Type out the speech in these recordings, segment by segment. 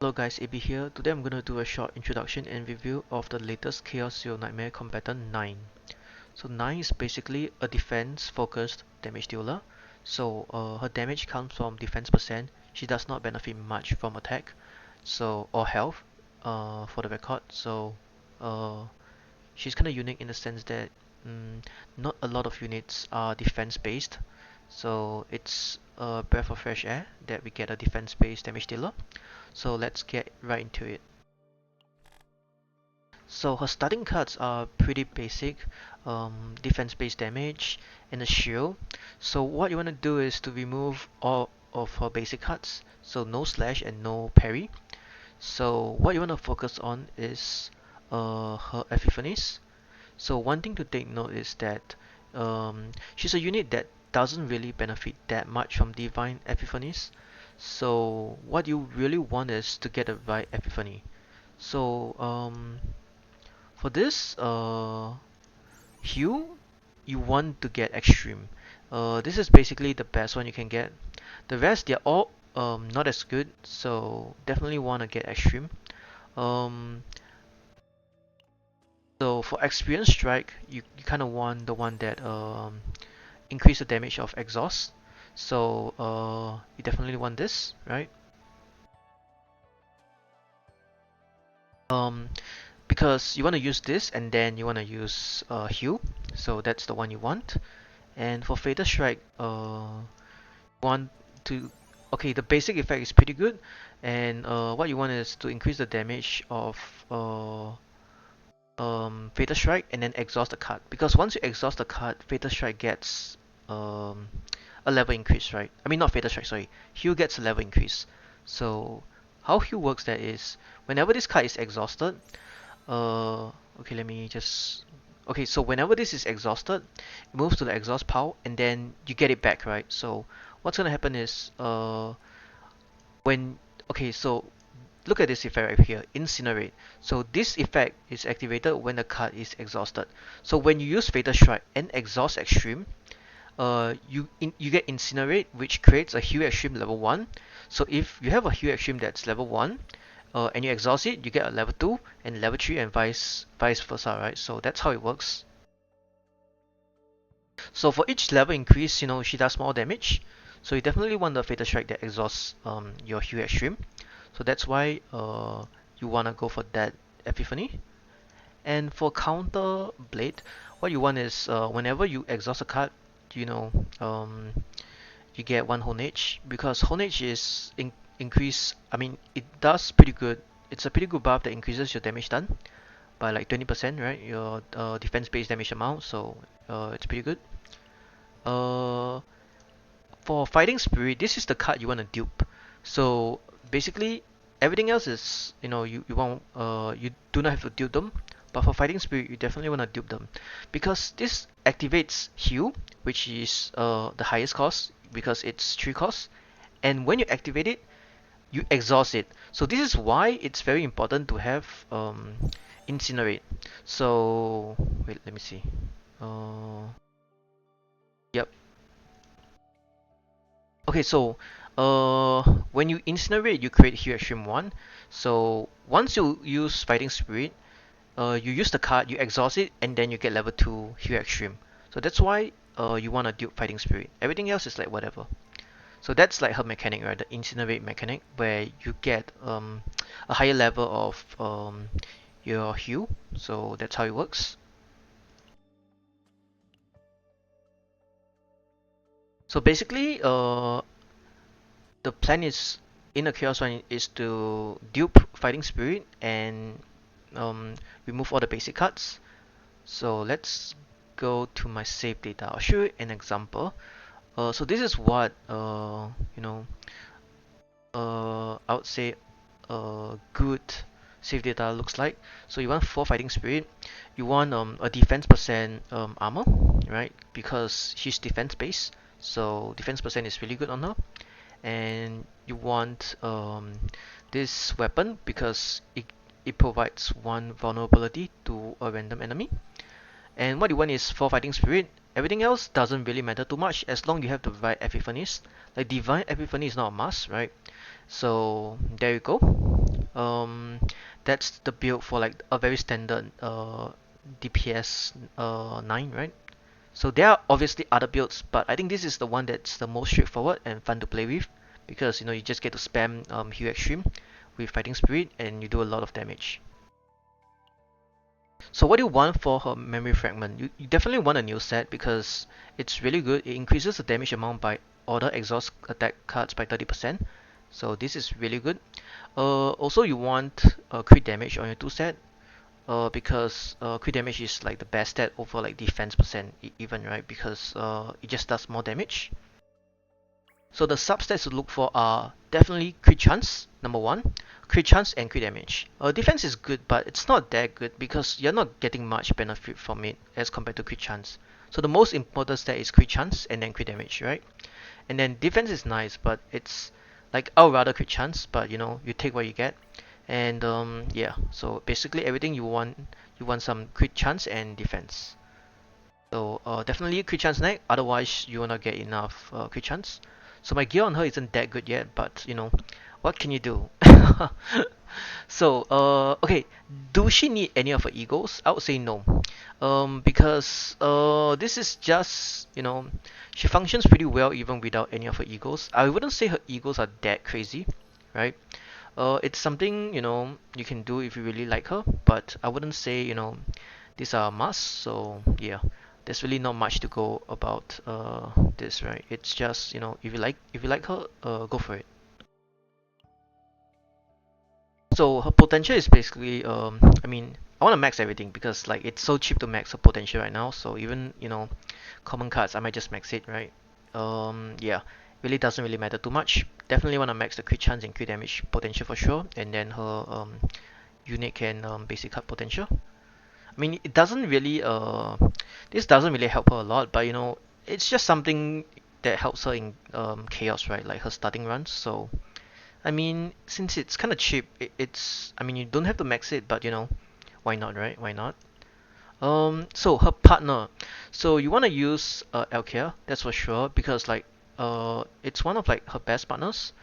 Hello guys, AB here. Today I'm going to do a short introduction and review of the latest Chaos Zero Nightmare combatant 9. So 9 is basically a defense focused damage dealer. So her damage comes from defense percent. She does not benefit much from attack or health for the record. So uh, she's kind of unique in the sense that not a lot of units are defense based. So it's a breath of fresh air that we get a defense based damage dealer. So let's get right into it. So her starting cards are pretty basic, defense-based damage and a shield. So what you want to do is to remove all of her basic cards, so no slash and no parry. So what you want to focus on is her Epiphanies. So one thing to take note is that she's a unit that doesn't really benefit that much from Divine Epiphanies. So what you really want is to get the right Epiphany. So for this hue, you want to get Extreme. This is basically the best one you can get. The rest they're all not as good, so definitely want to get Extreme. Um, so for Experience Strike, you kind of want the one that increase the damage of exhaust. So you definitely want this, right? Um, because you want to use this and then you want to use heal, so that's the one you want. And for Fatal Strike, want to okay, the basic effect is pretty good, and what you want is to increase the damage of Fatal Strike and then exhaust the card, because once you exhaust the card, Fatal Strike gets um, a level increase, right? I mean, not Fatal Strike, sorry. Heal gets a level increase. So how heal works there is whenever this card is exhausted, okay, let me just okay, so whenever this is exhausted, it moves to the exhaust pile and then you get it back, right? So what's gonna happen is when okay, so look at this effect right here, Incinerate. So this effect is activated when the card is exhausted. So when you use Fatal Strike and exhaust Extreme, you get Incinerate, which creates a heal Extreme level 1. So if you have a heal Extreme that's level 1, and you exhaust it, you get a level 2 and level 3 and vice versa, right? So that's how it works. So for each level increase, she does more damage. So you definitely want the Fatal Strike that exhausts your heal Extreme. So that's why you wanna go for that Epiphany. And for Counter Blade, what you want is whenever you exhaust a card, you know, um, you get one Honage, because Honage is increase. I mean, it does pretty good. It's a pretty good buff that increases your damage done by like 20%, right? Your defense-based damage amount. So it's pretty good. Uh, for Fighting Spirit, this is the card you want to dupe. So basically, everything else is you won't you do not have to dupe them. But for Fighting Spirit, you definitely want to dupe them, because this activates Heal, which is the highest cost because it's 3 costs, and when you activate it, you exhaust it. So this is why it's very important to have Incinerate. So wait, let me see. Yep. Okay, so when you incinerate, you create Heal Extreme 1. So once you use Fighting Spirit, you use the card, you exhaust it, and then you get level 2 Heal Extreme. So that's why you want to do Fighting Spirit. Everything else is like whatever. So that's like her mechanic, right? The Incinerate mechanic, where you get a higher level of your heal. So that's how it works. So basically, the plan is in a Chaos one is to dupe Fighting Spirit and remove all the basic cards. So let's go to my save data. I'll show you an example. So this is what I would say good save data looks like. So you want 4 Fighting Spirit, you want a defense percent armor, right? Because she's defense based, so defense percent is really good on her. And you want this weapon because it provides 1 vulnerability to a random enemy. And what you want is 4 Fighting Spirit. Everything else doesn't really matter too much as long you have the right Epiphanies. Like Divine Epiphany is not a must, right? So there you go. Um, that's the build for like a very standard DPS 9, right? So there are obviously other builds, but I think this is the one that's the most straightforward and fun to play with because you just get to spam Hue Extreme with Fighting Spirit and you do a lot of damage. So what do you want for her memory fragment? You definitely want a new set because it's really good. It increases the damage amount by order exhaust attack cards by 30%. So this is really good. Also you want crit damage on your 2 set because crit damage is like the best stat over like defense percent even, right? Because it just does more damage. So the substats to look for are definitely crit chance, number one, crit chance and crit damage. Defense is good, but it's not that good because you're not getting much benefit from it as compared to crit chance. So the most important stat is crit chance and then crit damage, right? And then defense is nice, but it's like I would rather crit chance, but you take what you get. And yeah, so basically everything you want some crit chance and defense. So definitely crit chance neck, otherwise you will not get enough crit chance. So my gear on her isn't that good yet, but what can you do? So okay, do she need any of her eagles? I would say no, because this is just she functions pretty well even without any of her eagles. I wouldn't say her eagles are that crazy, right? It's something you can do if you really like her, but I wouldn't say these are a must. So yeah, there's really not much to go about this, right? It's just if you like her, go for it. So her potential is basically I mean I want to max everything because like it's so cheap to max her potential right now. So even common cards I might just max it, right? Yeah, really doesn't really matter too much. Definitely want to max the crit chance and crit damage potential for sure, and then her unique and basic card potential. I mean it doesn't really this doesn't really help her a lot, but it's just something that helps her in chaos, right? Like her starting runs. So I mean, since it's kind of cheap, it's I mean you don't have to max it, but why not, right? Why not? So her partner. So you want to use Elkia, that's for sure, because like it's one of like her best partners.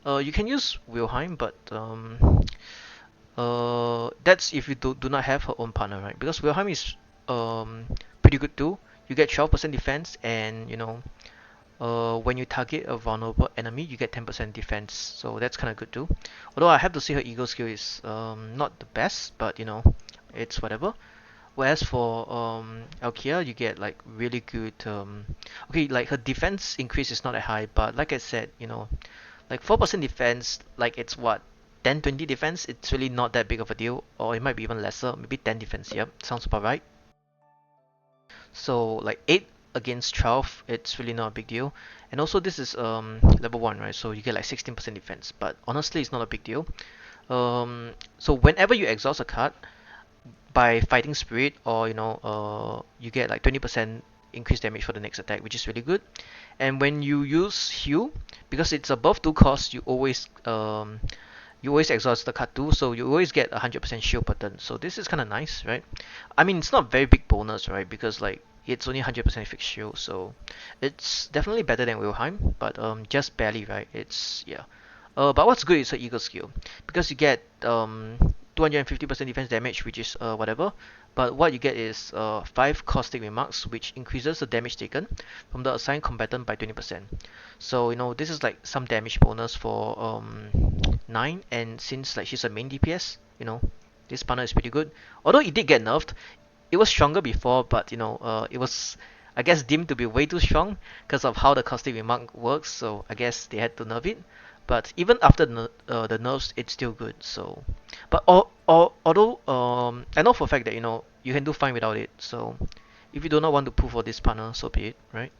You can use Wilhelm, but that's if you do not have her own partner, right? Because Wilhelm is um pretty good too. You get 12% defense, and when you target a vulnerable enemy, you get 10% defense, so that's kind of good too. Although I have to say her eagle skill is not the best, but it's whatever. Whereas for Alkia, you get like really good. Okay, like her defense increase is not that high, but like I said, like 4% defense, like it's what 10, 20 defense. It's really not that big of a deal, or it might be even lesser, maybe 10 defense. Yep, sounds about right. So like 8 against 12, it's really not a big deal. And also this is level 1, right? So you get like 16% defense, but honestly it's not a big deal. So whenever you exhaust a card by fighting spirit, or you get like 20% increased damage for the next attack, which is really good. And when you use heal, because it's above 2 costs, you always exhaust the card too, so you always get 100% shield per turn. So this is kind of nice, right? I mean, it's not very big bonus, right? Because like it's only 100% fixed shield, so it's definitely better than Wilhelm, but just barely, right? It's yeah. But what's good is her eagle skill because you get 250% defense damage, which is whatever. But what you get is 5 caustic remarks, which increases the damage taken from the assigned combatant by 20%. So this is like some damage bonus for 9, and since like she's a main DPS, this partner is pretty good. Although it did get nerfed, it was stronger before, but it was I guess deemed to be way too strong because of how the caustic remark works. So I guess they had to nerf it. But even after the nerfs, it's still good. So, but although I know for a fact that you can do fine without it. So if you do not want to pull for this partner, so be it, right?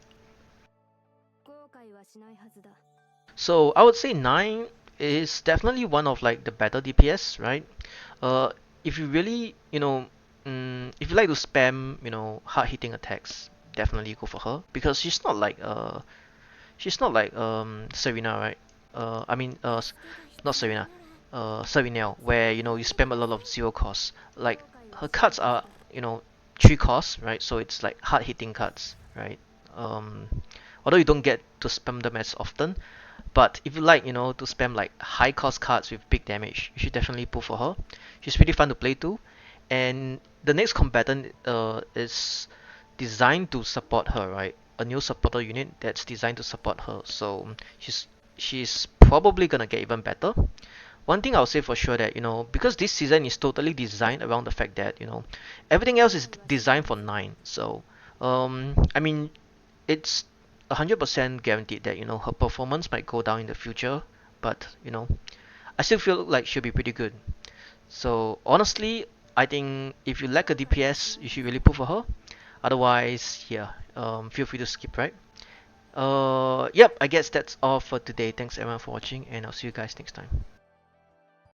So I would say 9 is definitely one of like the better DPS, right? Uh, if you really, if you like to spam, hard hitting attacks, definitely go for her because she's not like Serena, right? I mean not Serena, Serenel, where you spam a lot of zero costs. Like her cards are 3 costs, right? So it's like hard hitting cards, right? Um, although you don't get to spam them as often, But if you like, to spam like high cost cards with big damage, you should definitely pull for her. She's pretty fun to play too. And the next combatant is designed to support her, right? A new supporter unit that's designed to support her. So she's probably gonna get even better. One thing I'll say for sure that because this season is totally designed around the fact that everything else is designed for 9. So I mean it's 100% guaranteed that her performance might go down in the future, but I still feel like she'll be pretty good. So honestly, I think if you lack a DPS, you should really pull for her. Otherwise, yeah, feel free to skip, right? Yep, I guess that's all for today. Thanks everyone for watching, and I'll see you guys next time.